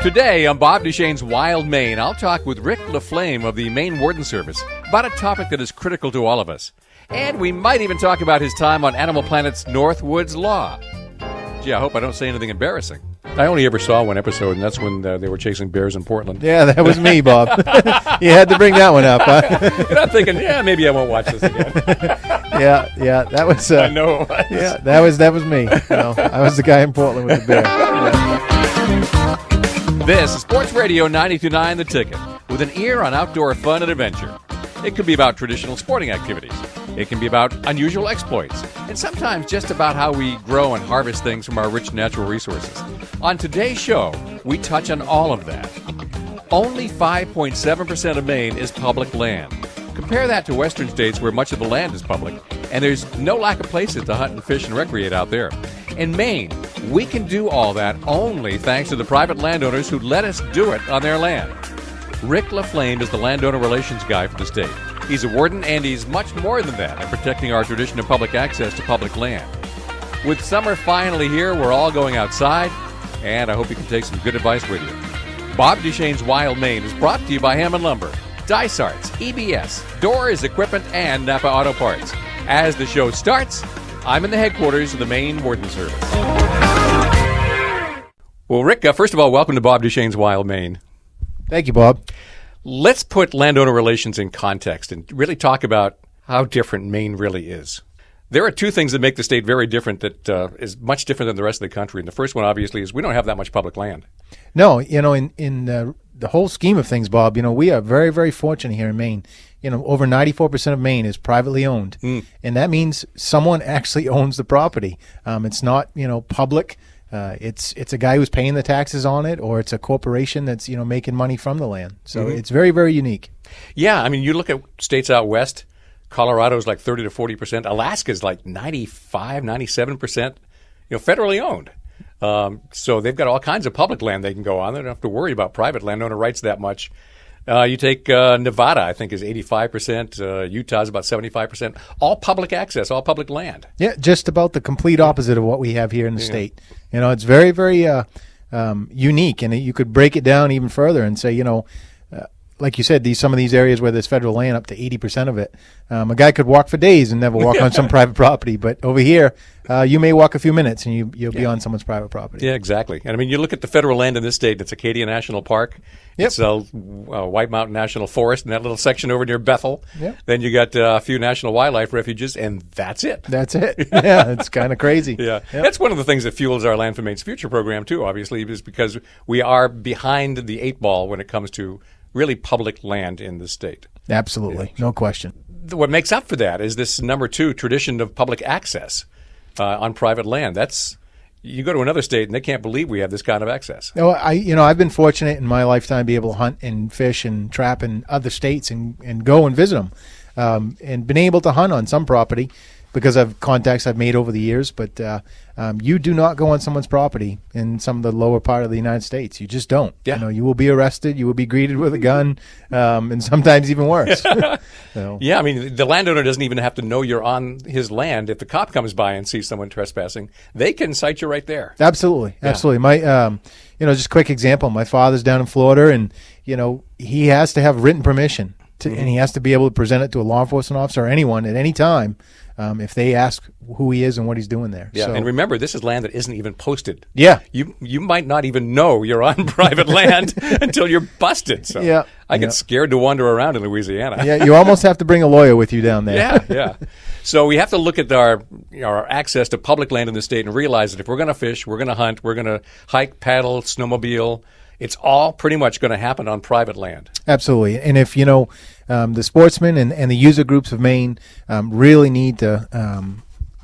Today on Bob Duchesne's Wild Maine, I'll talk with Rick LaFlame of the Maine Warden Service about a topic that is critical to all of us. And we might even talk about his time on Animal Planet's Northwoods Law. Gee, I hope I don't say anything embarrassing. I only ever saw one episode, and that's when they were chasing bears in Portland. Yeah, that was me, Bob. You had to bring that one up, huh? And I'm thinking, maybe I won't watch this again. Yeah, that was... I know it was. Yeah, that was me. I was the guy in Portland with the bear. Yeah. This is Sports Radio 92.9 The Ticket, with an ear on outdoor fun and adventure. It could be about traditional sporting activities. It can be about unusual exploits, and sometimes just about how we grow and harvest things from our rich natural resources. On today's show, we touch on all of that. Only 5.7% of Maine is public land. Compare that to western states where much of the land is public, and there's no lack of places to hunt and fish and recreate out there. In Maine, we can do all that only thanks to the private landowners who let us do it on their land. Rick LaFlame is the landowner relations guy for the state. He's a warden, and he's much more than that in protecting our tradition of public access to public land. With summer finally here, we're all going outside, and I hope you can take some good advice with you. Bob Duchesne's Wild Maine is brought to you by Hammond Lumber, Dice Arts, EBS, Doors, Equipment, and Napa Auto Parts. As the show starts, I'm in the headquarters of the Maine Warden Service. Well, Rick, first of all, welcome to Bob Duchesne's Wild Maine. Thank you, Bob. Let's put landowner relations in context and really talk about how different Maine really is. There are two things that make the state very different that is much different than the rest of the country. And the first one, obviously, is we don't have that much public land. No, in the whole scheme of things, Bob, we are very, very fortunate here in Maine. Over 94% of Maine is privately owned. And that means someone actually owns the property. It's not, public. It's a guy who's paying the taxes on it, or it's a corporation that's, making money from the land. So It's very, very unique. Yeah, I mean, you look at states out west, Colorado's like 30 to 40%. Alaska's like 95, 97%, federally owned. So they've got all kinds of public land they can go on. They don't have to worry about private landowner rights that much. You take Nevada, I think, is 85%. Utah's about 75%. All public access, all public land. Yeah, just about the complete opposite of what we have here in the state. It's very, very unique, and you could break it down even further and say, like you said, some of these areas where there's federal land, up to 80% of it, a guy could walk for days and never walk on some private property. But over here, you may walk a few minutes and you'll be on someone's private property. Yeah, exactly. And I mean, you look at the federal land in this state. It's Acadia National Park. Yep. It's White Mountain National Forest, and that little section over near Bethel. Yep. Then you got a few national wildlife refuges, and that's it. That's it. Yeah, it's kind of crazy. Yeah, yep. That's one of the things that fuels our Land for Maine's Future program too. Obviously, is because we are behind the eight ball when it comes to really public land in the state. Absolutely. No question. What makes up for that is this number two tradition of public access on private land. You go to another state and they can't believe we have this kind of access. I've been fortunate in my lifetime to be able to hunt and fish and trap in other states and go and visit them, and been able to hunt on some property because of contacts I've made over the years. But you do not go on someone's property in some of the lower part of the United States. You just don't. Yeah. You will be arrested. You will be greeted with a gun, and sometimes even worse. Yeah, I mean, the landowner doesn't even have to know you're on his land. If the cop comes by and sees someone trespassing, they can cite you right there. Absolutely. Yeah. Absolutely. My, just a quick example. My father's down in Florida, and, he has to have written permission and he has to be able to present it to a law enforcement officer or anyone at any time if they ask who he is and what he's doing there. Yeah, and remember, this is land that isn't even posted. Yeah. You might not even know you're on private land until you're busted. So yeah. I get scared to wander around in Louisiana. Yeah, you almost have to bring a lawyer with you down there. Yeah. So we have to look at our access to public land in the state and realize that if we're going to fish, we're going to hunt, we're going to hike, paddle, snowmobile, it's all pretty much going to happen on private land. Absolutely. And if, the sportsmen and the user groups of Maine really need to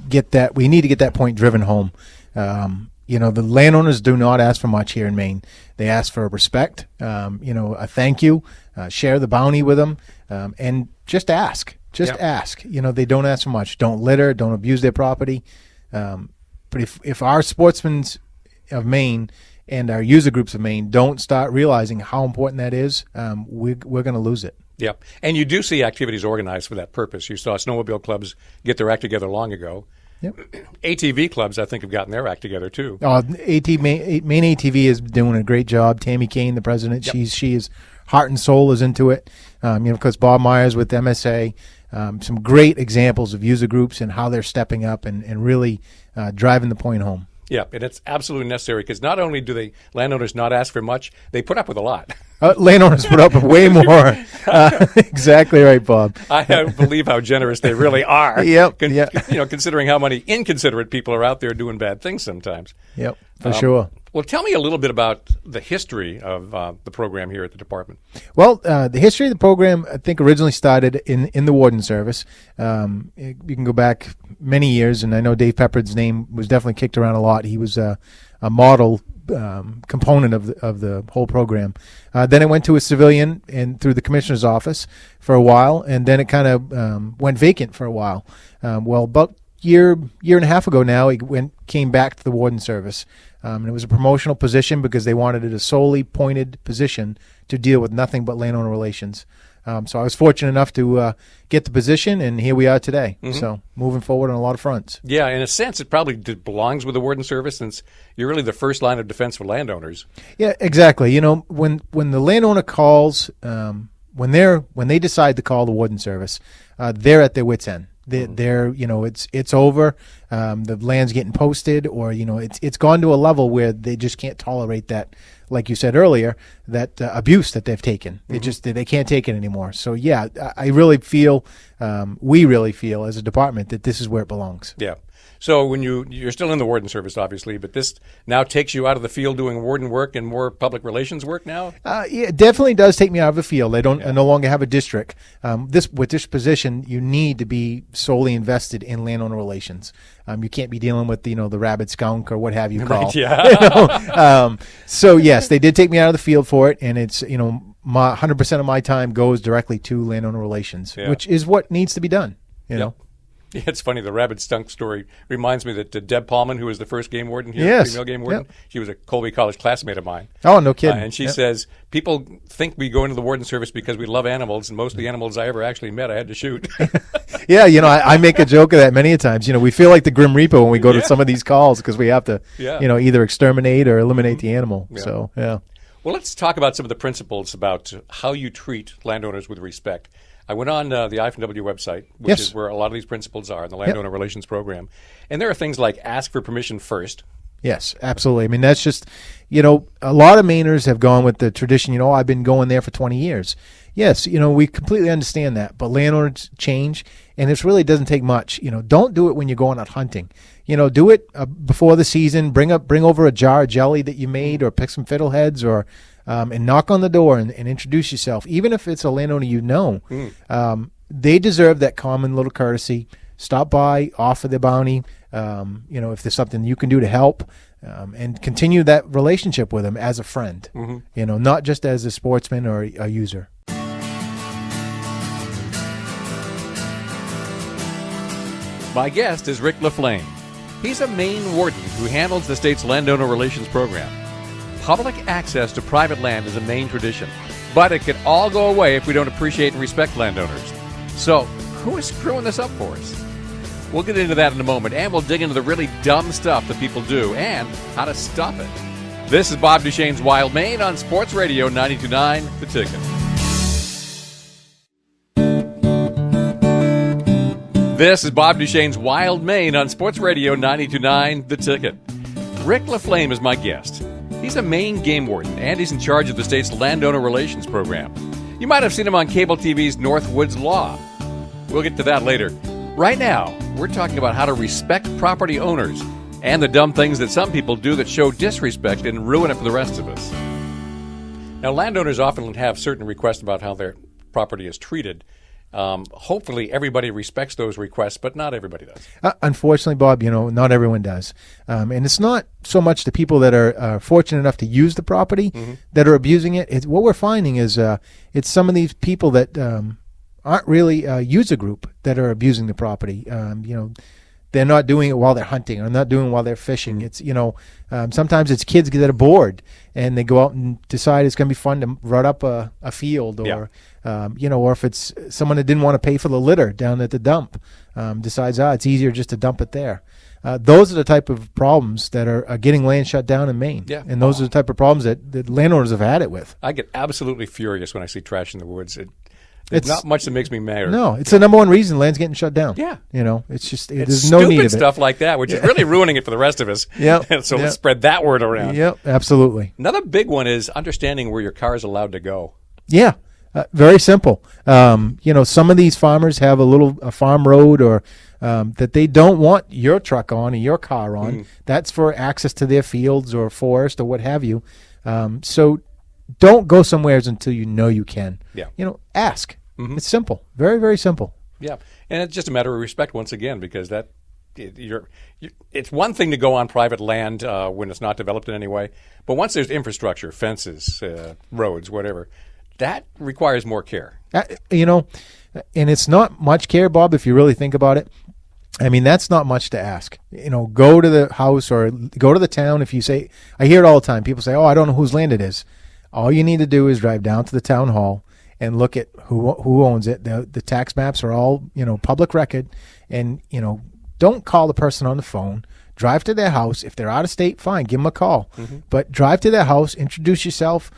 get that, we need to get that point driven home. The landowners do not ask for much here in Maine. They ask for respect, a thank you, share the bounty with them, and just ask. Ask. They don't ask for much. Don't litter. Don't abuse their property. But if our sportsmen of Maine and our user groups of Maine don't start realizing how important that is, we're going to lose it. Yeah, and you do see activities organized for that purpose. You saw snowmobile clubs get their act together long ago. Yep. ATV clubs, I think, have gotten their act together too. Maine ATV is doing a great job. Tammy Kane, the president, Yep. she is heart and soul is into it. Because Bob Myers with MSA, some great examples of user groups and how they're stepping up and really driving the point home. Yeah, and it's absolutely necessary because not only do the landowners not ask for much, they put up with a lot. Landowners put up with way more. Exactly right, Bob. I don't believe how generous they really are. Yep. Considering how many inconsiderate people are out there doing bad things sometimes. Yep, for sure. Well, tell me a little bit about the history of the program here at the department. Well, the history of the program, I think, originally started in the Warden Service. You can go back many years, and I know Dave Peppard's name was definitely kicked around a lot. He was a model component of the whole program. Then it went to a civilian and through the commissioner's office for a while, and then it kind of went vacant for a while. About year and a half ago now, it came back to the Warden Service. And it was a promotional position because they wanted it a solely pointed position to deal with nothing but landowner relations. So I was fortunate enough to get the position, and here we are today. Mm-hmm. So moving forward on a lot of fronts. Yeah, in a sense, it probably belongs with the Warden Service since you're really the first line of defense for landowners. Yeah, exactly. When the landowner calls, when they decide to call the Warden Service, they're at their wits' end. They're it's over. The land's getting posted, or it's gone to a level where they just can't tolerate that, like you said earlier, that abuse that they've taken. Mm-hmm. They can't take it anymore. So yeah, I really feel, we really feel as a department that this is where it belongs. Yeah. So when you're still in the Warden Service, obviously, but this now takes you out of the field doing warden work and more public relations work now? Yeah, it definitely does take me out of the field. I no longer have a district. With this position, you need to be solely invested in landowner relations. You can't be dealing with the rabid skunk or what have you call. Right, yeah. So yes, they did take me out of the field for it, and it's 100% of my time goes directly to landowner relations, which is what needs to be done. Yeah, it's funny. The rabid skunk story reminds me that Deb Paulman, who was the first game warden here, female game warden, she was a Colby College classmate of mine. Oh, no kidding. And she says, people think we go into the Warden Service because we love animals, and most of the animals I ever actually met I had to shoot. Yeah, I make a joke of that many a times. We feel like the Grim Reaper when we go to some of these calls because we have to, either exterminate or eliminate the animal. Yeah. So, yeah. Well, let's talk about some of the principles about how you treat landowners with respect. I went on the I-F&W website, which is where a lot of these principles are in the Landowner Relations Program. And there are things like ask for permission first. Yes, absolutely. I mean, that's just, a lot of Mainers have gone with the tradition, I've been going there for 20 years. Yes, we completely understand that. But landowners change, and it really doesn't take much. Don't do it when you're going out hunting. Do it before the season. Bring over a jar of jelly that you made, or pick some fiddleheads, or and knock on the door and introduce yourself. Even if it's a landowner they deserve that common little courtesy. Stop by, offer the bounty. If there's something you can do to help, and continue that relationship with them as a friend. Mm-hmm. Not just as a sportsman or a user. My guest is Rick LaFlame. He's a Maine warden who handles the state's landowner relations program. Public access to private land is a Maine tradition, but it can all go away if we don't appreciate and respect landowners. So, who is screwing this up for us? We'll get into that in a moment, and we'll dig into the really dumb stuff that people do and how to stop it. This is Bob Duchesne's Wild Maine on Sports Radio 92.9 The Ticket. This is Bob Duchesne's Wild Maine on Sports Radio 92.9 The Ticket. Rick LaFlame is my guest. He's a Maine game warden, and he's in charge of the state's landowner relations program. You might have seen him on cable TV's Northwoods Law. We'll get to that later. Right now, we're talking about how to respect property owners and the dumb things that some people do that show disrespect and ruin it for the rest of us. Now, landowners often have certain requests about how their property is treated. Hopefully everybody respects those requests, but not everybody does. Unfortunately, Bob, not everyone does. And it's not so much the people that are fortunate enough to use the property that are abusing it. What we're finding is it's some of these people that aren't really a user group that are abusing the property. They're not doing it while they're hunting or not doing it while they're fishing. It's, sometimes it's kids that are bored and they go out and decide it's going to be fun to rut up a field, or or if it's someone that didn't want to pay for the litter down at the dump, decides it's easier just to dump it there. Those are the type of problems that are getting land shut down in Maine. Yeah. And those are the type of problems that landowners have had it with. I get absolutely furious when I see trash in the woods. It's not much that makes me mad. No, it's the number one reason land's getting shut down. Yeah. It's just, it's there's no need of it. Stupid stuff like that, which is really ruining it for the rest of us. Yep. So let's spread that word around. Yep, absolutely. Another big one is understanding where your car is allowed to go. Yeah. Very simple. Some of these farmers have a farm road or that they don't want your truck on or your car on. That's for access to their fields or forest or what have you. So don't go somewhere until you know you can. Yeah. Ask. It's simple. Very, very simple. Yeah. And it's just a matter of respect once again, because it's one thing to go on private land when it's not developed in any way. But once there's infrastructure, fences, roads, whatever, that requires more care. And it's not much care, Bob, if you really think about it. I mean, that's not much to ask. Go to the house or go to the town. If you say, I hear it all the time. People say, I don't know whose land it is. All you need to do is drive down to the town hall and look at who owns it. The tax maps are all, public record. And, don't call the person on the phone. Drive to their house. If they're out of state, fine, give them a call. But drive to their house, introduce yourself.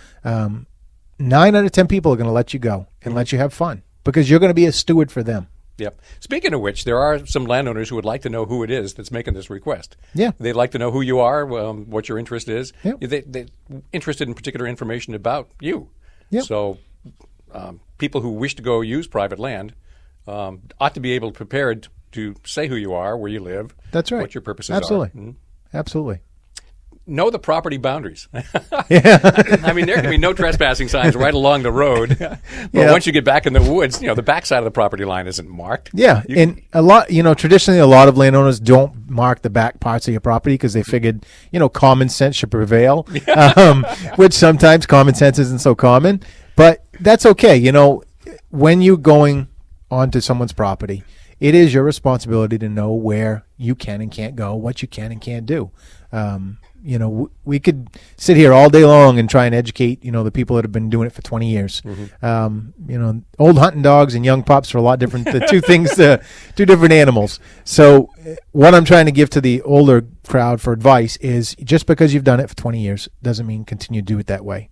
9 out of 10 people are going to let you go and let you have fun because you're going to be a steward for them. Yep. Speaking of which, there are some landowners who would like to know who it is that's making this request. Yeah. They'd like to know who you are, what your interest is. Yep. They're interested in particular information about you. Yep. So people who wish to go use private land ought to be able to prepared to say who you are, where you live. That's right. What your purposes Absolutely. are. Absolutely. Know the property boundaries. Yeah. I mean, there can be no trespassing signs right along the road, but once you get back in the woods, the backside of the property line isn't marked. Yeah, and a lot, traditionally a lot of landowners don't mark the back parts of your property because they figured, common sense should prevail, which sometimes common sense isn't so common, but that's okay. When you're going onto someone's property, it is your responsibility to know where you can and can't go, what you can and can't do. We could sit here all day long and try and educate, the people that have been doing it for 20 years. Old hunting dogs and young pups are a lot different. The two things, two different animals. So what I'm trying to give to the older crowd for advice is just because you've done it for 20 years doesn't mean continue to do it that way.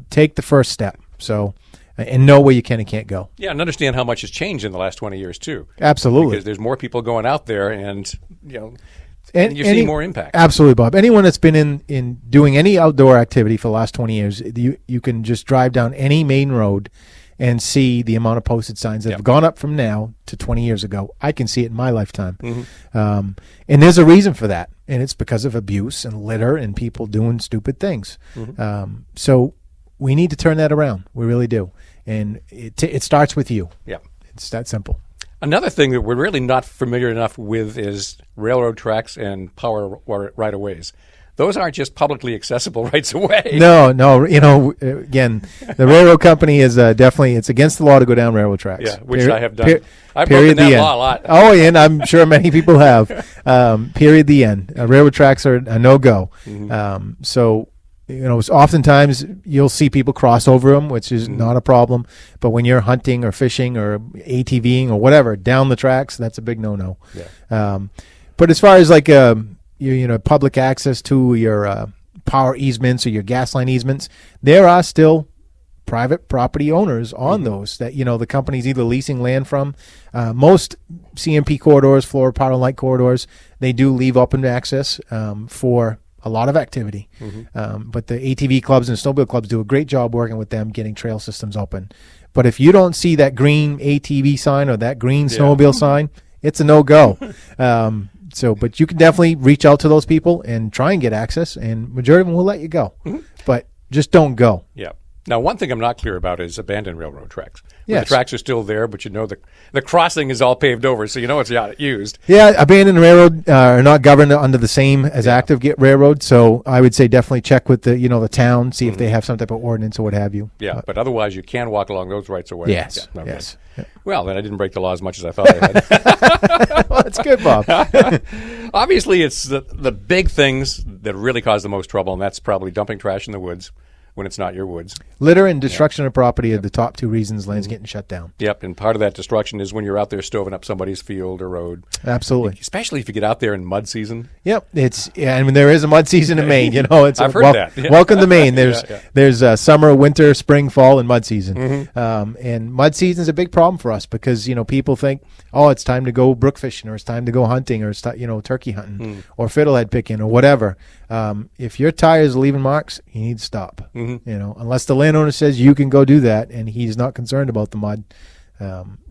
Take the first step. So, and know where you can and can't go. Yeah, and understand how much has changed in the last 20 years too. Absolutely. Because there's more people going out there and and you see more impact. Absolutely, Bob. Anyone that's been in doing any outdoor activity for the last 20 years, you can just drive down any main road and see the amount of posted signs that have gone up from now to 20 years ago. I can see it in my lifetime. And there's a reason for that, and it's because of abuse and litter and people doing stupid things. So we need to turn that around. We really do. And it starts with you. Yeah. It's that simple. Another thing that we're really not familiar enough with is railroad tracks and power right-of-ways. Those aren't just publicly accessible rights of way. No. Again, the railroad company is definitely, it's against the law to go down railroad tracks. Yeah, which I have done. I've period. broken that law a lot. Oh, and I'm sure many people have. Period. The end. Railroad tracks are a no-go. So, oftentimes you'll see people cross over them, which is not a problem. But when you're hunting or fishing or ATVing or whatever down the tracks, that's a big no-no. Yeah. But as far as like public access to your power easements or your gas line easements, there are still private property owners on those that the company's either leasing land from. Most CMP corridors, Florida Power and Light corridors, they do leave open access for a lot of activity. But the ATV clubs and snowmobile clubs do a great job working with them getting trail systems open. But if you don't see that green ATV sign or that green snowmobile sign, it's a no-go. But you can definitely reach out to those people and try and get access, and majority of them will let you go. But just don't go. Yeah. Now, one thing I'm not clear about is abandoned railroad tracks. Where Yes. The tracks are still there, but you know the crossing is all paved over, so you know it's not used. Yeah, abandoned railroad are not governed under the same as active railroad, so I would say definitely check with the town, see if they have some type of ordinance or what have you. Yeah, but otherwise you can walk along those rights of way. Yes, Yeah, okay. yes. Yeah. Well, then I didn't break the law as much as I thought I had. Well, that's good, Bob. Obviously, it's the big things that really cause the most trouble, and that's probably dumping trash in the woods when it's not your woods. Litter and destruction of property are the top two reasons land's getting shut down. Yep, and part of that destruction is when you're out there stoving up somebody's field or road. Absolutely. Especially if you get out there in mud season. Yep, and when there is a mud season in Maine, it's I've heard that. Yeah. Welcome to Maine. There's Yeah. there's summer, winter, spring, fall, and mud season. And mud season is a big problem for us because people think, oh, it's time to go brook fishing, or it's time to go hunting, or it's turkey hunting, or fiddlehead picking, or whatever. If your tires are leaving marks, you need to stop. Unless the landowner says you can go do that, and he's not concerned about the mud.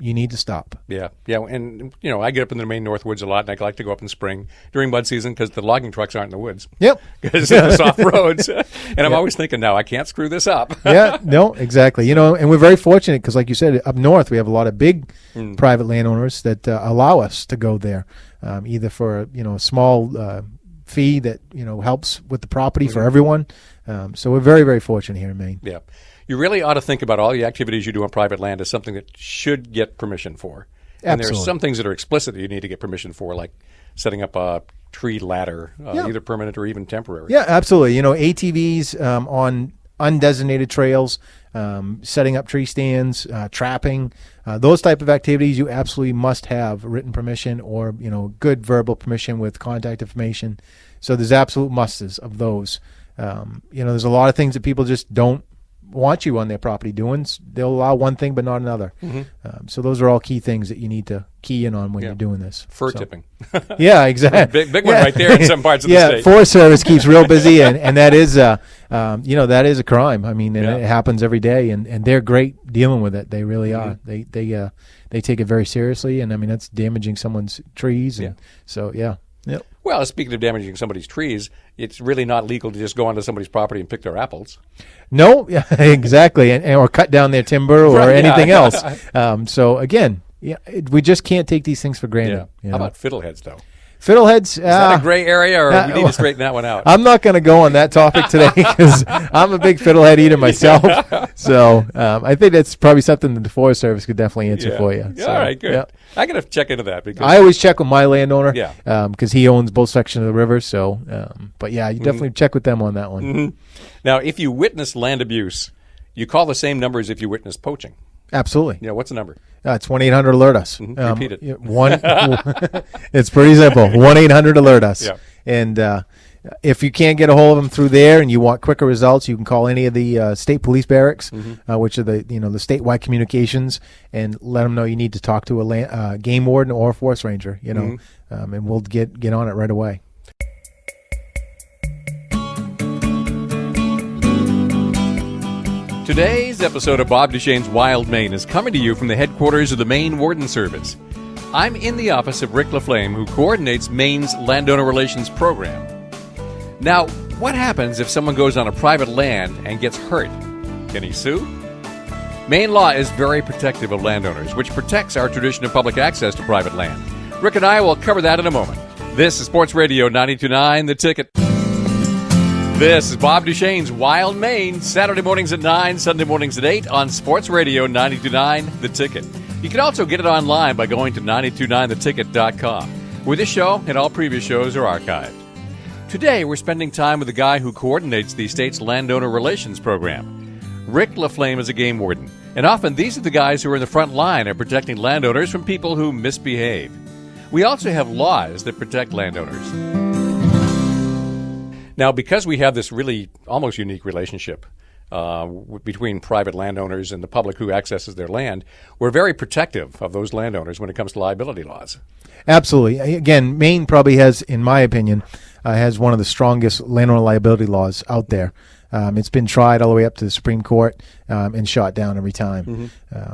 You need to stop. Yeah, and I get up in the Maine North Woods a lot, and I like to go up in spring during mud season because the logging trucks aren't in the woods. Yep, because it's the soft roads, and I'm always thinking, now I can't screw this up. Yeah, no, exactly. And we're very fortunate because, like you said, up north we have a lot of big private landowners that allow us to go there, either for a small fee that helps with the property for everyone. So we're very, very fortunate here in Maine. Yeah. You really ought to think about all the activities you do on private land as something that should get permission for. And Absolutely. there's some things that are explicit that you need to get permission for, like setting up a tree ladder, either permanent or even temporary. Yeah, absolutely. ATVs on undesignated trails, setting up tree stands, trapping, those type of activities, you absolutely must have written permission or good verbal permission with contact information. So there's absolute musts of those. There's a lot of things that people just don't want you on their property doing. They'll allow one thing but not another. So those are all key things that you need to key in on when you're doing this. Fur tipping. Yeah, exactly. Big one right there in some parts of the state. Yeah, Forest Service keeps real busy, and that is that is a crime. I mean, and it happens every day, and they're great dealing with it. They really are. They take it very seriously, and I mean that's damaging someone's trees, and so yeah. Yep. Well, speaking of damaging somebody's trees, it's really not legal to just go onto somebody's property and pick their apples. No, exactly, or cut down their timber or anything else. So again, we just can't take these things for granted. Yeah. How about fiddleheads, though? Fiddleheads. Is that a gray area, or we need to straighten that one out? I'm not going to go on that topic today because I'm a big fiddlehead eater myself. So I think that's probably something that the Forest Service could definitely answer for you. Yeah, So, all right, good. yeah. I got to check into that because I always check with my landowner Yeah. because he owns both sections of the river. So, but yeah, you definitely check with them on that one. Now, if you witness land abuse, you call the same number as if you witness poaching. Absolutely. Yeah, what's the number? It's 1-800 alert us. Repeat it. It's pretty simple. 1-800 alert us. Yeah. And if you can't get a hold of them through there and you want quicker results, you can call any of the state police barracks, which are the the statewide communications, and let them know you need to talk to a game warden or a forest ranger. And we'll get on it right away. Today's episode of Bob Duchesne's Wild Maine is coming to you from the headquarters of the Maine Warden Service. I'm in the office of Rick LaFlame, who coordinates Maine's Landowner Relations Program. Now, what happens if someone goes on a private land and gets hurt? Can he sue? Maine law is very protective of landowners, which protects our tradition of public access to private land. Rick and I will cover that in a moment. This is Sports Radio 92.9 The Ticket. This is Bob Duchesne's Wild Maine, Saturday mornings at 9, Sunday mornings at 8 on Sports Radio 92.9 The Ticket. You can also get it online by going to 929theticket.com, where this show and all previous shows are archived. Today, we're spending time with the guy who coordinates the state's Landowner Relations Program. Rick LaFlame is a game warden, and often these are the guys who are in the front line of protecting landowners from people who misbehave. We also have laws that protect landowners. Now, because we have this really almost unique relationship between private landowners and the public who accesses their land, we're very protective of those landowners when it comes to liability laws. Absolutely. Again, Maine probably has, in my opinion, has one of the strongest landowner liability laws out there. It's been tried all the way up to the Supreme Court and shot down every time,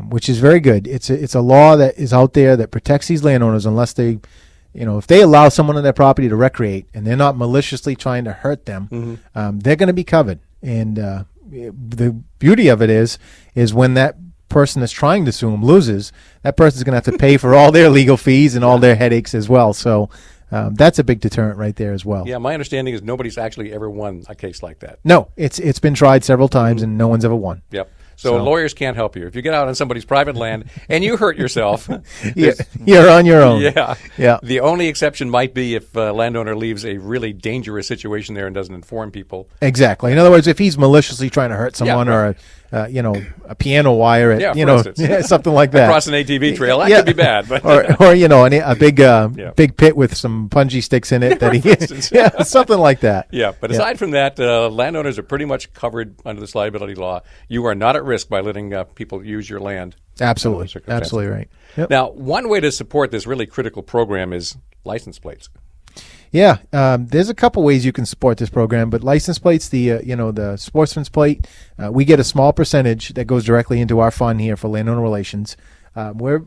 which is very good. It's a law that is out there that protects these landowners unless they, if they allow someone on their property to recreate and they're not maliciously trying to hurt them, they're going to be covered. And the beauty of it is when that person that's trying to sue them loses, that person's going to have to pay for all their legal fees and all their headaches as well. So that's a big deterrent right there as well. Yeah, my understanding is nobody's actually ever won a case like that. No, it's been tried several times and no one's ever won. Yep. So lawyers can't help you. If you get out on somebody's private land and you hurt yourself, you're on your own. Yeah. The only exception might be if a landowner leaves a really dangerous situation there and doesn't inform people. Exactly. In other words, if he's maliciously trying to hurt someone or a piano wire at something like that across an ATV trail, that could be bad. But or a big pit with some punji sticks in it that he something like that. Yeah, but aside from that, landowners are pretty much covered under this liability law. You are not at risk by letting people use your land. Absolutely right. Yep. Now, one way to support this really critical program is license plates. Yeah, there's a couple ways you can support this program, but license plates, the sportsman's plate, we get a small percentage that goes directly into our fund here for landowner relations. We're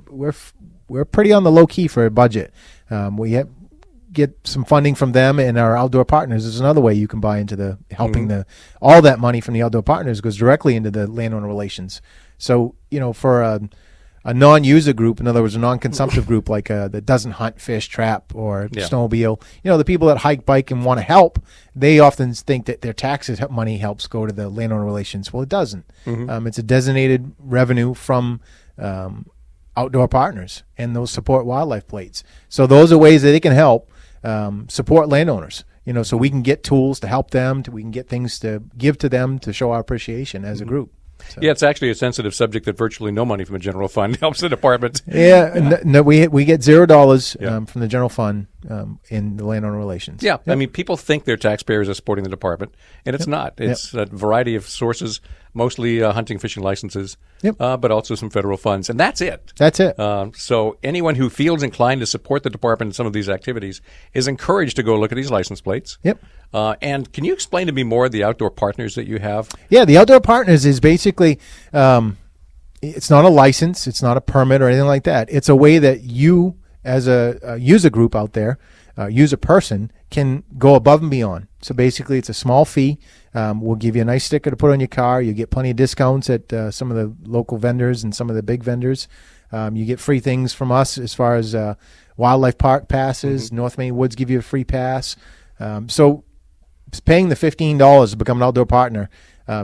pretty on the low key for a budget. We get some funding from them, and our outdoor partners is another way you can buy into the helping all that money from the outdoor partners goes directly into the landowner relations. So for a non-user group, in other words, a non-consumptive group like that doesn't hunt, fish, trap, or snowmobile, the people that hike, bike, and want to help, they often think that their taxes money helps go to the landowner relations. Well, it doesn't. It's a designated revenue from outdoor partners, and those support wildlife plates. So those are ways that they can help support landowners. So we can get tools to help them, we can get things to give to them to show our appreciation as a group. So. Yeah, it's actually a sensitive subject that virtually no money from the general fund helps the department. Yeah, no, we get $0 from the general fund in the landowner relations. Yeah, I mean, people think they're taxpayers are supporting the department, and it's not. It's a variety of sources, mostly hunting, fishing licenses, but also some federal funds, and that's it. That's it. So anyone who feels inclined to support the department in some of these activities is encouraged to go look at these license plates. Yep. And can you explain to me more the outdoor partners that you have? Yeah, the outdoor partners is basically it's not a license, it's not a permit or anything like that. It's a way that you, as a user group out there, user person, can go above and beyond. So basically, it's a small fee. We'll give you a nice sticker to put on your car. You get plenty of discounts at some of the local vendors and some of the big vendors. You get free things from us as far as wildlife park passes. North Maine Woods give you a free pass. So paying the $15 to become an outdoor partner,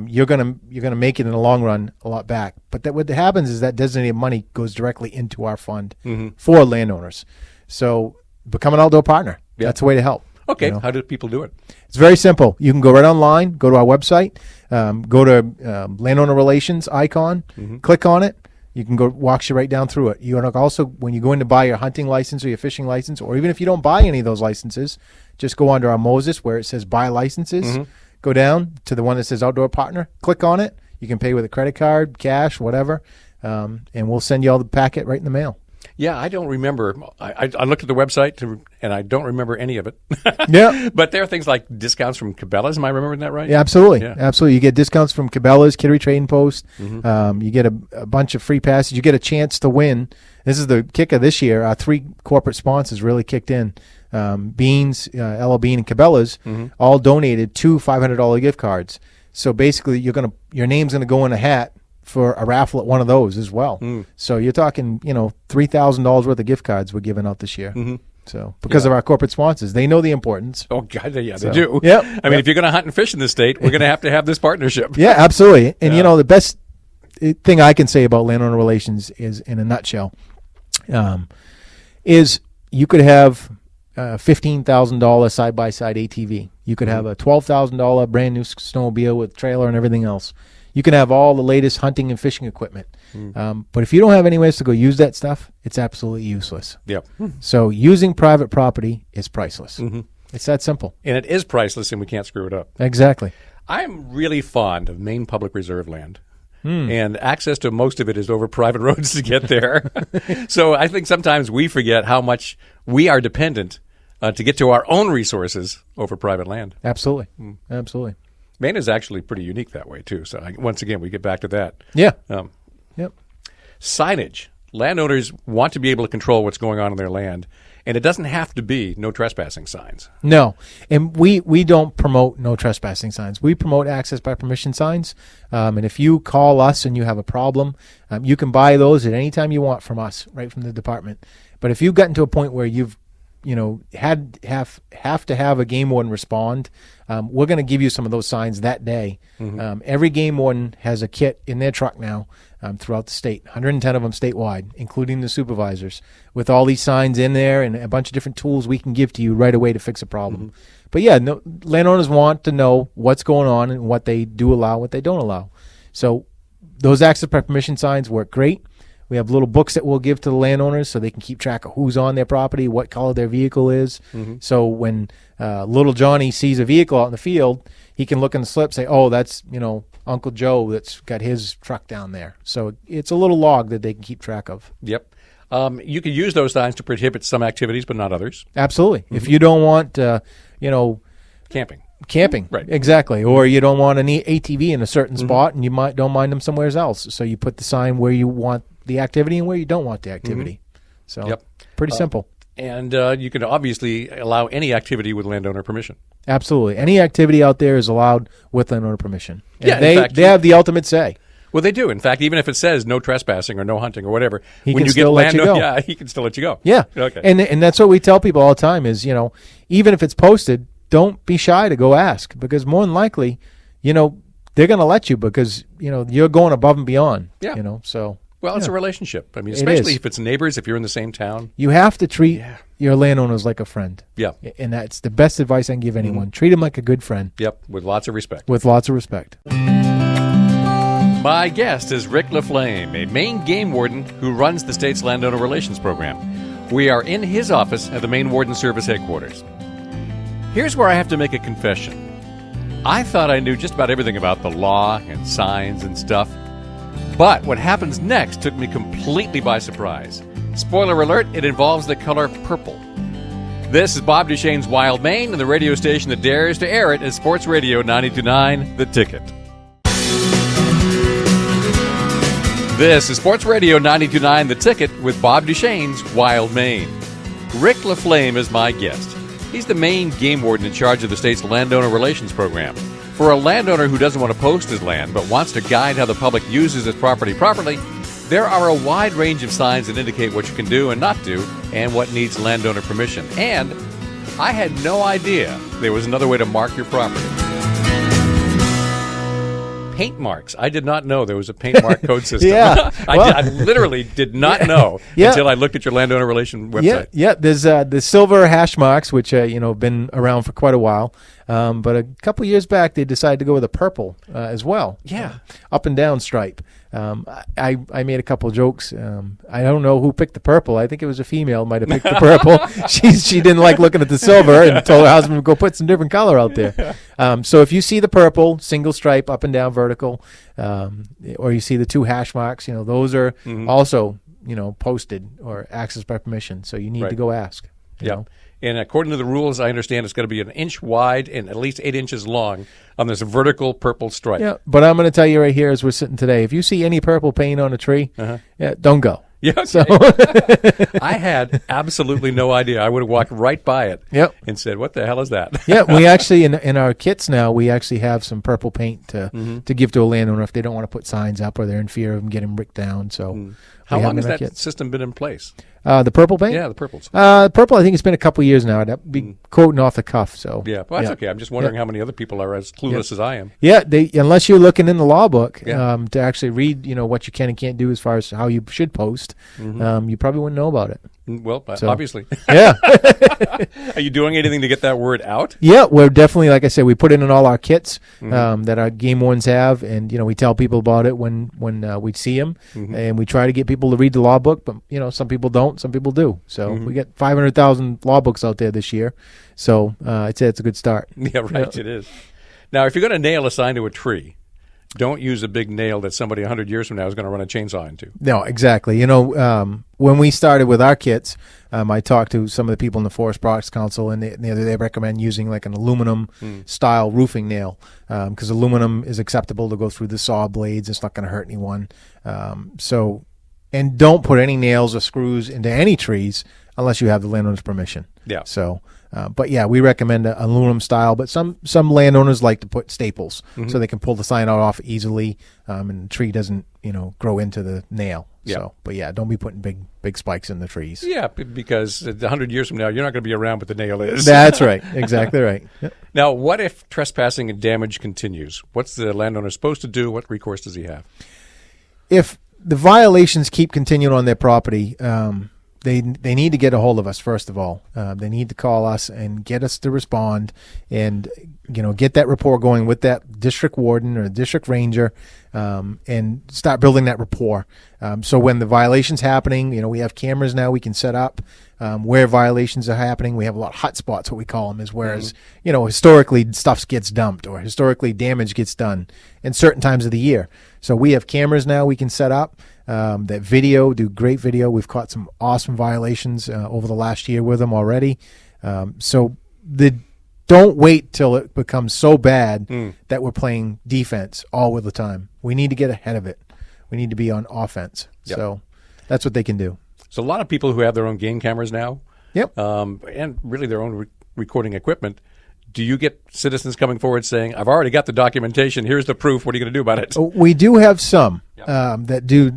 you're gonna make it in the long run a lot back. But what happens is that designated money goes directly into our fund for landowners. So become an outdoor partner. Yep. That's a way to help. Okay, how do people do it? It's very simple. You can go right online, go to our website, go to landowner relations icon, click on it. You can go walks you right down through it. You also, when you go in to buy your hunting license or your fishing license, or even if you don't buy any of those licenses, just go under our Moses where it says buy licenses. Go down to the one that says outdoor partner. Click on it. You can pay with a credit card, cash, whatever, and we'll send you all the packet right in the mail. Yeah, I don't remember. I looked at the website and I don't remember any of it. Yeah, but there are things like discounts from Cabela's. Am I remembering that right? Yeah, absolutely. Yeah. Absolutely. You get discounts from Cabela's, Kittery Trading Post. You get a bunch of free passes. You get a chance to win. This is the kick of this year. Our 3 corporate sponsors really kicked in. Beans, LL Bean, and Cabela's all donated 2 $500 gift cards. So basically, your name's gonna go in a hat for a raffle at one of those as well. So you're talking, $3,000 worth of gift cards we're giving out this year. So because of our corporate sponsors, they know the importance. Oh God, yeah, they do. Yeah, I mean, if you're going to hunt and fish in the state, we're going to have this partnership. Yeah, absolutely. And the best thing I can say about landowner relations is, in a nutshell, is you could have $15,000 side-by-side ATV. You could have a $12,000 brand new snowmobile with trailer and everything else. You can have all the latest hunting and fishing equipment. But if you don't have anywhere to go use that stuff, it's absolutely useless. Yep. So using private property is priceless. It's that simple. And it is priceless, and we can't screw it up. Exactly. I'm really fond of Maine Public Reserve land. And access to most of it is over private roads to get there. So I think sometimes we forget how much we are dependent to get to our own resources over private land. Absolutely. Absolutely. Maine is actually pretty unique that way, too. So once again, we get back to that. Yeah. Signage. Landowners want to be able to control what's going on in their land. And it doesn't have to be no trespassing signs. No, and we don't promote no trespassing signs. We promote access by permission signs. And if you call us and you have a problem, you can buy those at any time you want from us, right from the department. But if you've gotten to a point where you've have to have a game warden respond, we're going to give you some of those signs that day. Every game warden has a kit in their truck now throughout the state, 110 of them statewide, including the supervisors, with all these signs in there and a bunch of different tools we can give to you right away to fix a problem. But yeah, landowners want to know what's going on and what they do allow, what they don't allow. So those access by permission signs work great. We have little books that we'll give to the landowners so they can keep track of who's on their property, what color their vehicle is. So when little Johnny sees a vehicle out in the field, he can look in the slip, say, oh, that's, Uncle Joe that's got his truck down there. So it's a little log that they can keep track of. Yep. You can use those signs to prohibit some activities, but not others. Absolutely. If you don't want, Camping, right? Exactly. Or you don't want an ATV in a certain spot, and you don't mind them somewhere else. So you put the sign where you want the activity and where you don't want the activity. So pretty simple. And you can obviously allow any activity with landowner permission. Absolutely. Any activity out there is allowed with landowner permission. And Yeah, they in fact, they have the ultimate say. Well, they do. In fact, even if it says no trespassing or no hunting or whatever, He when can you still get let you landowner, go. he can still let you go. Yeah. Okay. And that's what we tell people all the time is, even if it's posted, don't be shy to go ask, because more than likely, they're going to let you because, you're going above and beyond. Yeah. So. Well, it's a relationship. I mean, especially is. if it's neighbors, if you're in the same town. You have to treat your landowners like a friend. Yeah. And that's the best advice I can give anyone. Treat them like a good friend. Yep, with lots of respect. With lots of respect. My guest is Rick LaFlame, a Maine game warden who runs the state's landowner relations program. We are in his office at the Maine Warden Service headquarters. Here's where I have to make a confession. I thought I knew just about everything about the law and signs and stuff. But what happens next took me completely by surprise. Spoiler alert, it involves the color purple. This is Bob Duchesne's Wild Maine, and the radio station that dares to air it is Sports Radio 92.9 The Ticket. This is Sports Radio 92.9 The Ticket with Bob Duchesne's Wild Maine. Rick LaFlame is my guest. He's the Maine game warden in charge of the state's landowner relations program. For a landowner who doesn't want to post his land but wants to guide how the public uses his property properly, there are a wide range of signs that indicate what you can do and not do and what needs landowner permission. And I had no idea there was another way to mark your property. Paint marks. I did not know there was a paint mark code system. Yeah. I literally did not know until I looked at your landowner relation website. Yeah. There's the silver hash marks, which have been around for quite a while. But a couple years back, they decided to go with a purple as well. Yeah. Up and down stripe. I made a couple jokes. I don't know who picked the purple. I think it was a female might have picked the purple. She didn't like looking at the silver and told her husband to go put some different color out there. So if you see the purple, single stripe, up and down vertical, or you see the two hash marks, those are also, posted or accessed by permission. So you need to go ask. You know? And according to the rules, I understand it's going to be an inch wide and at least 8 inches long on this vertical purple stripe. Yeah, but I'm going to tell you right here as we're sitting today, if you see any purple paint on a tree, don't go. Yeah, okay. So I had absolutely no idea. I would have walked right by it and said, what the hell is that? Yeah, we actually, in our kits now, we actually have some purple paint to give to a landowner if they don't want to put signs up or they're in fear of them getting ripped down. So how long has that system been in place? The purple paint? Yeah, the purples. Purple, I think it's been a couple years now. I'd be quoting off the cuff. So yeah, well, that's okay. I'm just wondering how many other people are as clueless as I am. Yeah, unless you're looking in the law book to actually read, what you can and can't do as far as how you should post, you probably wouldn't know about it. Well, obviously. Yeah. Are you doing anything to get that word out? Yeah, we're definitely, like I said, we put it in all our kits that our game wardens have, and we tell people about it when we see them, and we try to get people to read the law book. But some people don't, some people do. So we got 500,000 law books out there this year. So I'd say it's a good start. Yeah, right. It is. Now, if you're going to nail a sign to a tree, don't use a big nail that somebody 100 years from now is going to run a chainsaw into. No, exactly. When we started with our kits, I talked to some of the people in the Forest Products Council, and they recommend using like an aluminum style roofing nail because aluminum is acceptable to go through the saw blades. It's not going to hurt anyone. And don't put any nails or screws into any trees unless you have the landowner's permission. Yeah. So, but yeah, we recommend an aluminum style, but some landowners like to put staples so they can pull the sign out off easily, and the tree doesn't, grow into the nail. Yeah. So, but yeah, don't be putting big spikes in the trees. Yeah, because 100 years from now, you're not going to be around, but the nail is. That's right. Exactly right. Yep. Now, what if trespassing and damage continues? What's the landowner supposed to do? What recourse does he have? If the violations keep continuing on their property, they need to get a hold of us, first of all. They need to call us and get us to respond and, get that rapport going with that district warden or district ranger, and start building that rapport. So when the violation's happening, we have cameras now we can set up where violations are happening. We have a lot of hot spots, what we call them, is whereas, historically stuff gets dumped or historically damage gets done in certain times of the year. So we have cameras now we can set up. That do great video. We've caught some awesome violations over the last year with them already. Don't wait till it becomes so bad that we're playing defense all of the time. We need to get ahead of it. We need to be on offense. Yep. So that's what they can do. So a lot of people who have their own game cameras now, Yep. And really their own recording equipment. Do you get citizens coming forward saying, I've already got the documentation, here's the proof, what are you going to do about it? We do have some that do,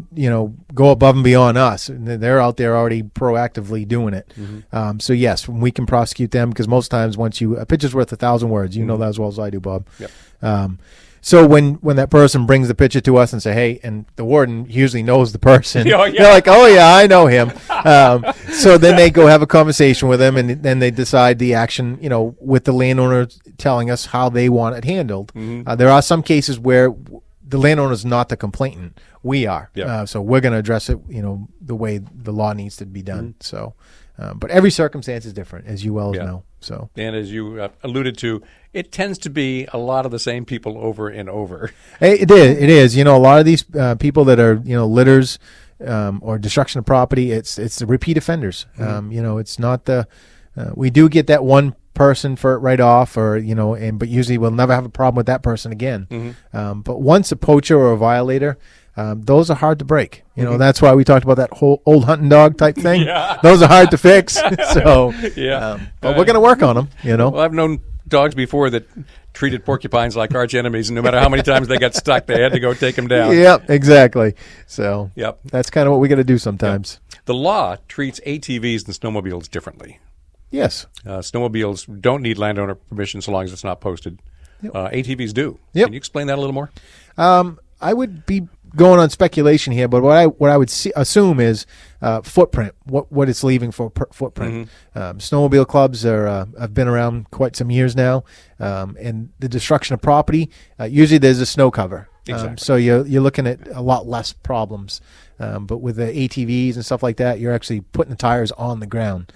go above and beyond us. They're out there already proactively doing it. So yes, we can prosecute them because most times a picture's worth 1,000 words. You know that as well as I do, Bob. Yep. So when that person brings the picture to us and say, hey, and the warden usually knows the person, Oh, yeah. they're like, oh yeah, I know him. So then they go have a conversation with him, and then they decide the action, with the landowner telling us how they want it handled. There are some cases where the landowner's not the complainant. We are. Yep. So we're going to address it, the way the law needs to be done. So, but every circumstance is different, as you well as know. So, and as you alluded to, it tends to be a lot of the same people over and over. It is. A lot of these people that are, litters or destruction of property, it's the repeat offenders. It's not we do get that one person for it right off, or but usually we'll never have a problem with that person again. But once a poacher or a violator, those are hard to break. That's why we talked about that whole old hunting dog type thing. Those are hard to fix. So, but we're going to work on them. Well, I've known dogs before that treated porcupines like arch enemies, and no matter how many times they got stuck, they had to go take them down. Yep, exactly. So, Yep. That's kind of what we got to do sometimes. The law treats ATVs and snowmobiles differently. Yes. Snowmobiles don't need landowner permission so long as it's not posted. ATVs do. Yep. Can you explain that a little more? I would be going on speculation here, but what I would assume is footprint. What it's leaving for footprint. Snowmobile clubs have been around quite some years now, and the destruction of property. Usually, there's a snow cover. Exactly. So you're looking at a lot less problems. But with the ATVs and stuff like that, you're actually putting the tires on the ground,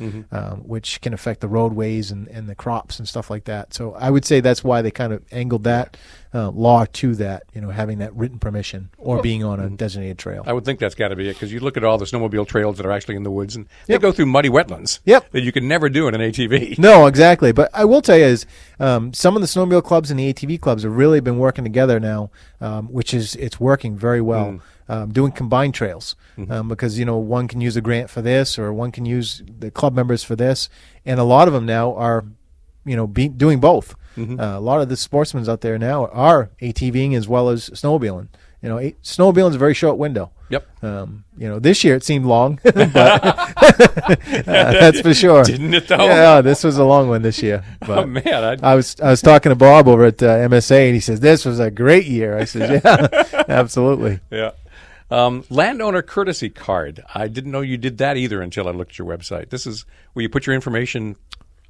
which can affect the roadways and the crops and stuff like that. So I would say that's why they kind of angled that law to that, having that written permission or being on a designated trail. I would think that's got to be it, because you look at all the snowmobile trails that are actually in the woods, and they go through muddy wetlands that you can never do in an ATV. No, exactly. But I will tell you is some of the snowmobile clubs and the ATV clubs have really been working together now, it's working very well. Doing combined trails because one can use a grant for this, or one can use the club members for this, and a lot of them now are doing both. A lot of the sportsmen out there now are ATVing as well as snowmobiling. Snowmobiling is a very short window. Yep. This year it seemed long, but that's for sure. Didn't it though? Yeah, this was a long one this year. But oh man, I was talking to Bob over at MSA, and he says this was a great year. I said, yeah, absolutely. Yeah. Landowner courtesy card. I didn't know you did that either until I looked at your website. This is where you put your information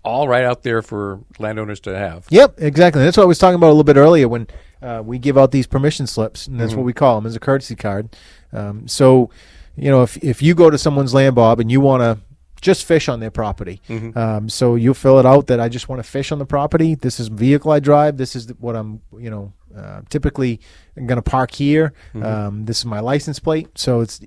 all right out there for landowners to have. Yep, exactly. That's what I was talking about a little bit earlier when we give out these permission slips, and that's what we call them, as a courtesy card. So, if you go to someone's land, Bob, and you want to just fish on their property, so you fill it out that I just want to fish on the property. This is the vehicle I drive. This is what I'm, typically I'm going to park here. This is my license plate. So it's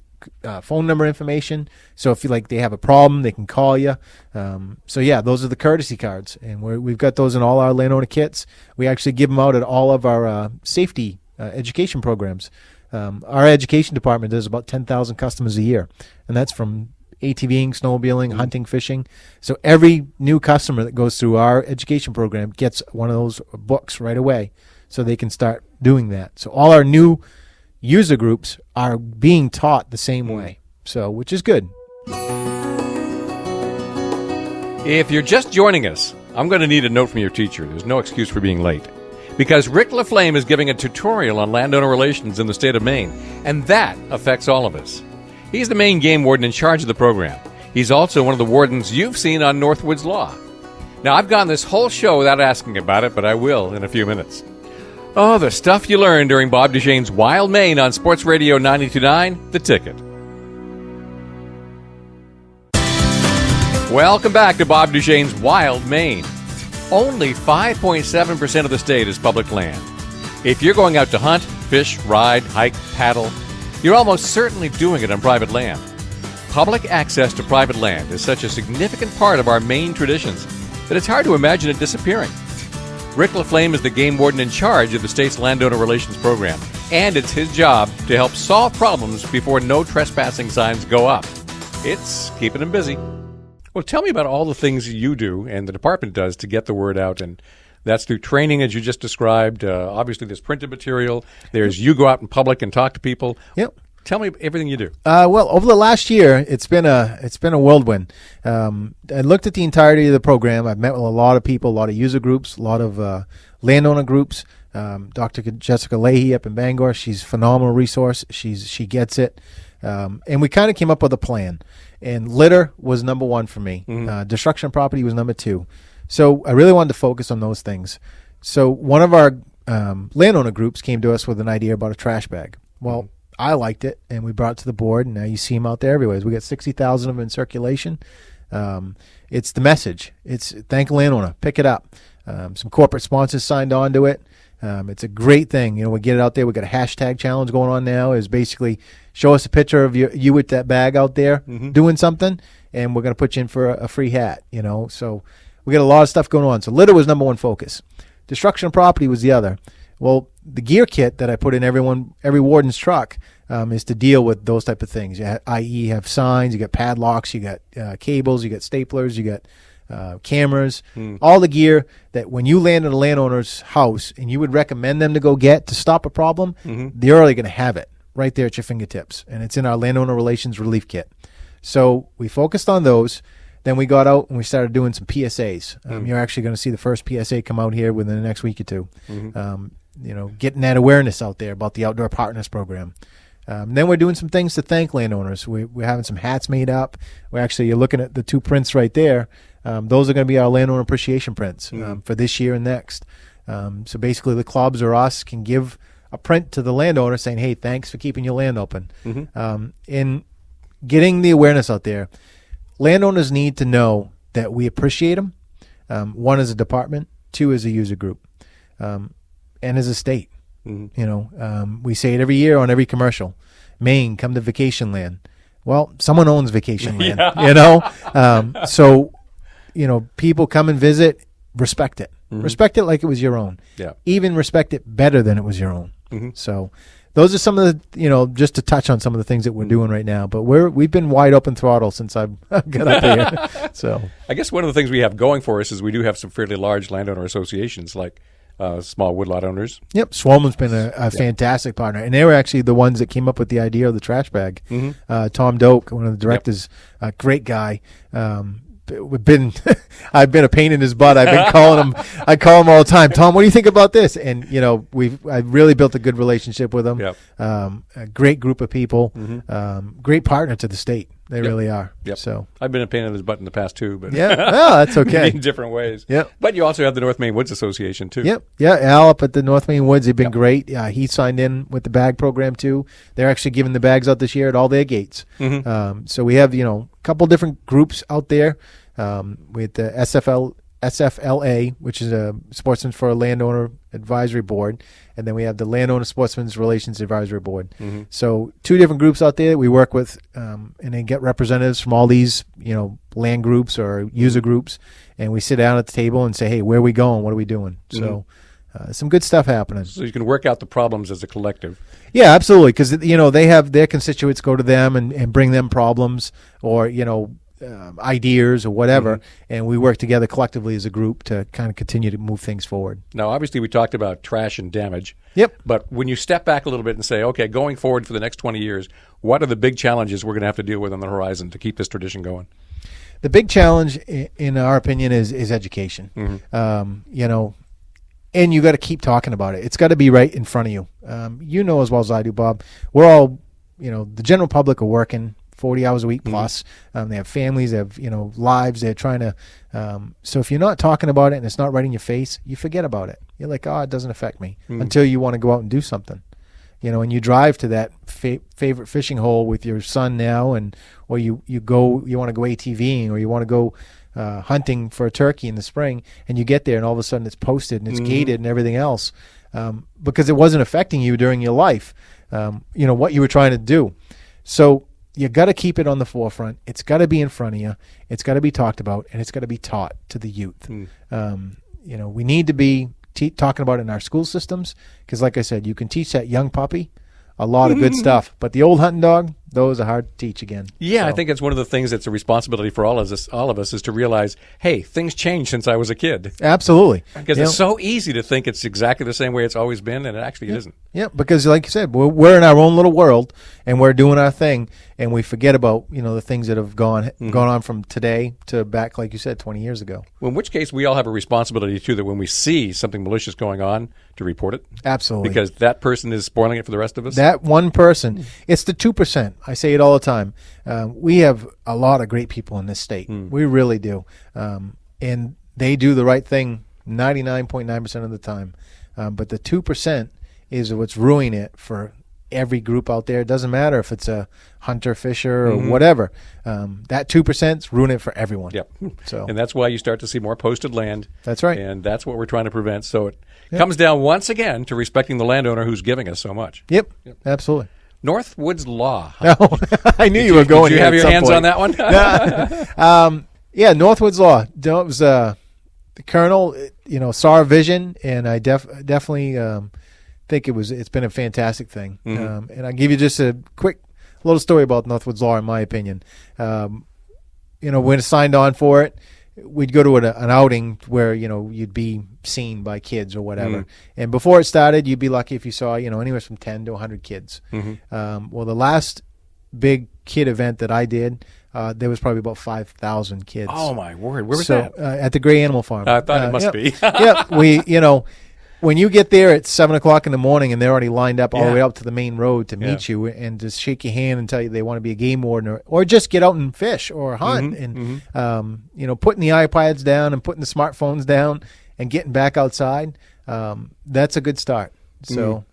phone number information. So if they have a problem, they can call you. So yeah, those are the courtesy cards, and we've got those in all our landowner kits. We actually give them out at all of our safety education programs. Our education department does about 10,000 customers a year, and that's from ATVing, snowmobiling, hunting, fishing. So every new customer that goes through our education program gets one of those books right away, so they can start doing that. So all our new user groups are being taught the same way, so which is good. If you're just joining us, I'm going to need a note from your teacher. There's no excuse for being late. Because Rick LaFlame is giving a tutorial on landowner relations in the state of Maine, and that affects all of us. He's the Maine game warden in charge of the program. He's also one of the wardens you've seen on Northwoods Law. Now, I've gone this whole show without asking about it, but I will in a few minutes. Oh, the stuff you learned during Bob Duchesne's Wild Maine on Sports Radio 92.9, The Ticket. Welcome back to Bob Duchesne's Wild Maine. Only 5.7% of the state is public land. If you're going out to hunt, fish, ride, hike, paddle, you're almost certainly doing it on private land. Public access to private land is such a significant part of our Maine traditions that it's hard to imagine it disappearing. Rick LaFlame is the game warden in charge of the state's landowner relations program, and it's his job to help solve problems before no trespassing signs go up. It's keeping him busy. Well, tell me about all the things you do and the department does to get the word out, and that's through training, as you just described. Obviously, there's printed material. There's you go out in public and talk to people. Yep. Tell me everything you do. Well, over the last year, it's been a whirlwind. I looked at the entirety of the program. I've met with a lot of people, a lot of user groups, a lot of landowner groups. Dr. Jessica Leahy up in Bangor, she's a phenomenal resource. She gets it. And we kind of came up with a plan. And litter was number one for me. Destruction of property was number two. So I really wanted to focus on those things. So one of our landowner groups came to us with an idea about a trash bag. Well, I liked it, and we brought it to the board, and now you see them out there everywhere. We got 60,000 of them in circulation. It's the message. It's thank a landowner, pick it up. Some corporate sponsors signed on to it. It's a great thing. You know, we get it out there. We got a hashtag challenge going on now. Is basically show us a picture of you with that bag out there doing something, and we're going to put you in for a free hat. You know, so we got a lot of stuff going on. So litter was number one focus. Destruction of property was the other. Well, the gear kit that I put in every warden's truck is to deal with those type of things. I.e., you have signs, you got padlocks, you got cables, you got staplers, you got cameras, all the gear that when you land in a landowner's house and you would recommend them to go get to stop a problem, they're already going to have it right there at your fingertips. And it's in our landowner relations relief kit. So we focused on those. Then we got out and we started doing some PSAs. You're actually going to see the first PSA come out here within the next week or two. You know, getting that awareness out there about the Outdoor Partners Program. Then we're doing some things to thank landowners. We're having some hats made up. You're looking at the two prints right there. Those are going to be our landowner appreciation prints for this year and next. So basically the clubs or us can give a print to the landowner saying, hey, thanks for keeping your land open. In getting the awareness out there, landowners need to know that we appreciate them, one as a department, two as a user group, and as a state. You know, we say it every year on every commercial. Maine, come to vacation land. Well, someone owns vacation land, you know? So, you know, people come and visit, respect it. Respect it like it was your own. Even respect it better than it was your own. So those are some of the, you know, just to touch on some of the things that we're doing right now. But we've been wide open throttle since I've got up here. So I guess one of the things we have going for us is we do have some fairly large landowner associations like small woodlot owners. Yep, Swolman's been a fantastic partner, and they were actually the ones that came up with the idea of the trash bag. Tom Doak, one of the directors, a great guy. I've been a pain in his butt. I've been calling him. I call him all the time. Tom, what do you think about this? And you know, I've really built a good relationship with him. A great group of people. Great partner to the state. They really are. So I've been a pain in his butt in the past too, but well, that's okay. In different ways. But you also have the North Maine Woods Association too. Al up at the North Maine Woods, they've been great. He signed in with the bag program too. They're actually giving the bags out this year at all their gates. So we have, you know, a couple different groups out there. With the SFLA, which is a Sportsmen for a Landowner Advisory Board, and then we have the Landowner Sportsmen's Relations Advisory Board. So two different groups out there that we work with, and they get representatives from all these, you know, land groups or user groups, and we sit down at the table and say, hey, where are we going? What are we doing? So some good stuff happening. So you can work out the problems as a collective. Yeah, absolutely. Because they have their constituents go to them and bring them problems or ideas or whatever, and we work together collectively as a group to kind of continue to move things forward. Now, obviously, we talked about trash and damage. Yep. But when you step back a little bit and say, okay, going forward for the next 20 years, what are the big challenges we're going to have to deal with on the horizon to keep this tradition going? The big challenge, in our opinion, is education. And you got to keep talking about it. It's got to be right in front of you. As well as I do, Bob, we're all, the general public are working 40 hours a week plus. They have families, they have, lives. They're trying to, so if you're not talking about it and it's not right in your face, you forget about it. You're like, oh, it doesn't affect me until you want to go out and do something. And you drive to that favorite fishing hole with your son now, or you want to go ATVing, or you want to go hunting for a turkey in the spring, and you get there and all of a sudden it's posted and it's gated and everything else, because it wasn't affecting you during your life, what you were trying to do. So you got to keep it on the forefront. It's got to be in front of you. It's got to be talked about, and it's got to be taught to the youth. We need to be talking about it in our school systems, because like I said, you can teach that young puppy a lot of good stuff, but the old hunting dog, those are hard to teach again. Yeah, So, I think it's one of the things that's a responsibility for all of us is to realize, hey, things changed since I was a kid. absolutely. Because it's so easy to think it's exactly the same way it's always been, and it actually isn't. Yeah, because like you said, we're in our own little world, and we're doing our thing, and we forget about the things that have gone on from today to back, like you said, 20 years ago. Well, in which case, we all have a responsibility, too, that when we see something malicious going on, to report it. Absolutely. Because that person is spoiling it for the rest of us. That one person, it's the 2%. I say it all the time. We have a lot of great people in this state. We really do. And they do the right thing 99.9% of the time. But the 2% is what's ruining it for every group out there. It doesn't matter if it's a hunter, fisher, or whatever. That 2%'s ruining it for everyone. Yep. So, and that's why you start to see more posted land. That's right. And that's what we're trying to prevent. So it comes down once again to respecting the landowner who's giving us so much. Yep. Absolutely. Northwoods Law. Oh, I knew you were going. Did you have your hands on that one? Yeah, Northwoods Law. That was the Colonel. Saw our vision, and I definitely think it's been a fantastic thing. And I'll give you just a quick little story about Northwoods Law, in my opinion. When I signed on for it, we'd go to an outing where you'd be seen by kids or whatever, and before it started, you'd be lucky if you saw anywhere from 10 to 100 kids. Well, the last big kid event that I did, there was probably about 5,000 kids. Oh my word! Where was that? At the Gray Animal Farm. I thought it must be. Yeah, when you get there at 7 o'clock in the morning and they're already lined up all the way up to the main road to meet you and just shake your hand and tell you they want to be a game warden or just get out and fish or hunt and putting the iPads down and putting the smartphones down and getting back outside, that's a good start. So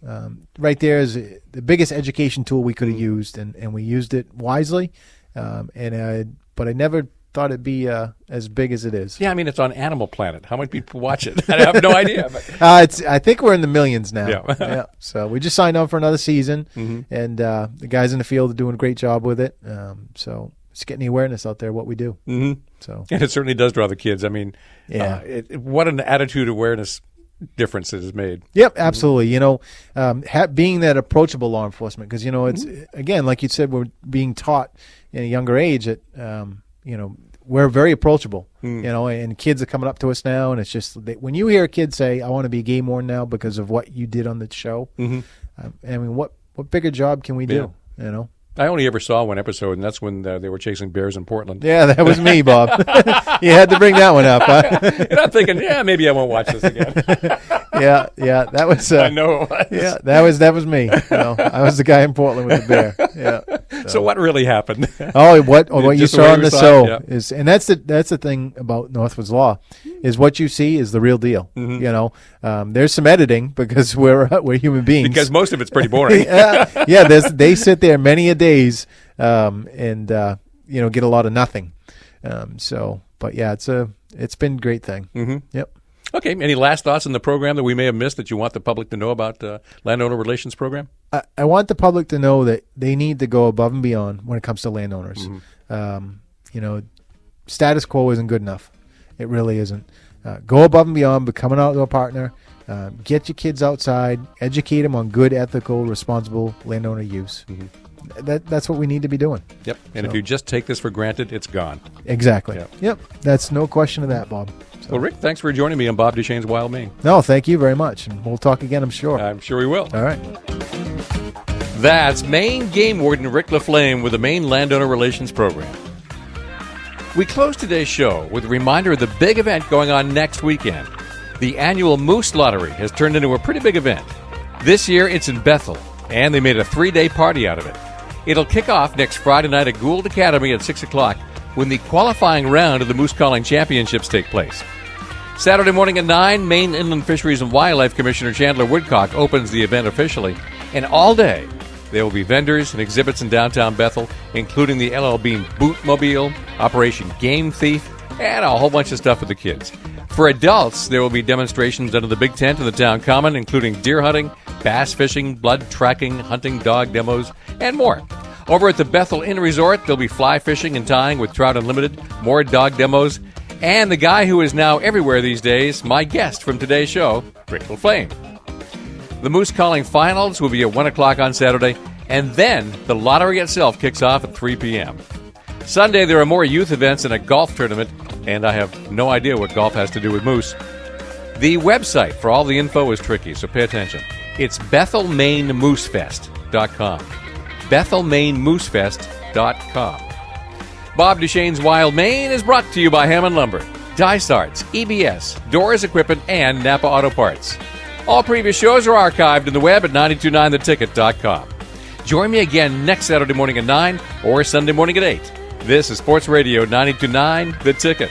right there is the biggest education tool we could have used, and we used it wisely. But I never thought it'd be as big as it is. Yeah, I mean, it's on Animal Planet. How many people watch it? I have no idea. But. I think we're in the millions now. Yeah. So we just signed on for another season, and the guys in the field are doing a great job with it. So it's getting the awareness out there what we do. So and it certainly does draw the kids. I mean, what an attitude awareness difference it has made. Yep, absolutely. Being that approachable law enforcement, because it's again, like you said, we're being taught in a younger age that we're very approachable. And kids are coming up to us now, and it's just when you hear a kid say, "I want to be a game warden now because of what you did on the show," I mean, what bigger job can we do? I only ever saw one episode, and that's when they were chasing bears in Portland. Yeah, that was me, Bob. You had to bring that one up. Huh? And I'm thinking, maybe I won't watch this again. Yeah, that was. I know it was. Yeah, that was me. I was the guy in Portland with the bear. Yeah. So what really happened? Oh, what you saw on the show is, and that's the thing about Northwoods Law, is what you see is the real deal. There's some editing because we're human beings. Because most of it's pretty boring. They sit there many a days, and get a lot of nothing. But yeah, it's been a great thing. Yep. Okay. Any last thoughts on the program that we may have missed that you want the public to know about the Landowner Relations Program? I want the public to know that they need to go above and beyond when it comes to landowners. Status quo isn't good enough. It really isn't. Go above and beyond, become an outdoor partner, Get your kids outside, educate them on good, ethical, responsible landowner use. That's what we need to be doing. Yep. And if you just take this for granted, it's gone. Exactly. Yep. That's no question of that, Bob. So. Well, Rick, thanks for joining me on Bob Duchesne's Wild Maine. No, thank you very much. And we'll talk again, I'm sure. I'm sure we will. All right. That's Maine Game Warden Rick LaFlame with the Maine Landowner Relations Program. We close today's show with a reminder of the big event going on next weekend. The annual Moose Lottery has turned into a pretty big event. This year it's in Bethel, and they made a 3-day party out of it. It'll kick off next Friday night at Gould Academy at 6 o'clock when the qualifying round of the Moose Calling Championships take place. Saturday morning at 9, Maine Inland Fisheries and Wildlife Commissioner Chandler Woodcock opens the event officially, and all day there will be vendors and exhibits in downtown Bethel, including the LL Bean Bootmobile, Operation Game Thief, and a whole bunch of stuff for the kids. For adults, there will be demonstrations under the big tent in the town common, including deer hunting, bass fishing, blood tracking, hunting dog demos, and more. Over at the Bethel Inn Resort, there'll be fly fishing and tying with Trout Unlimited, more dog demos, and the guy who is now everywhere these days, my guest from today's show, Rick LaFlame. The Moose Calling Finals will be at 1 o'clock on Saturday, and then the lottery itself kicks off at 3 p.m. Sunday, there are more youth events and a golf tournament, and I have no idea what golf has to do with moose. The website for all the info is tricky, so pay attention. It's BethelMaineMooseFest.com. BethelMaineMooseFest.com. Bob Duchesne's Wild Maine is brought to you by Hammond Lumber, Dysarts, EBS, Doors Equipment, and Napa Auto Parts. All previous shows are archived on the web at 929theticket.com. Join me again next Saturday morning at 9 or Sunday morning at 8. This is Sports Radio 929 The Ticket.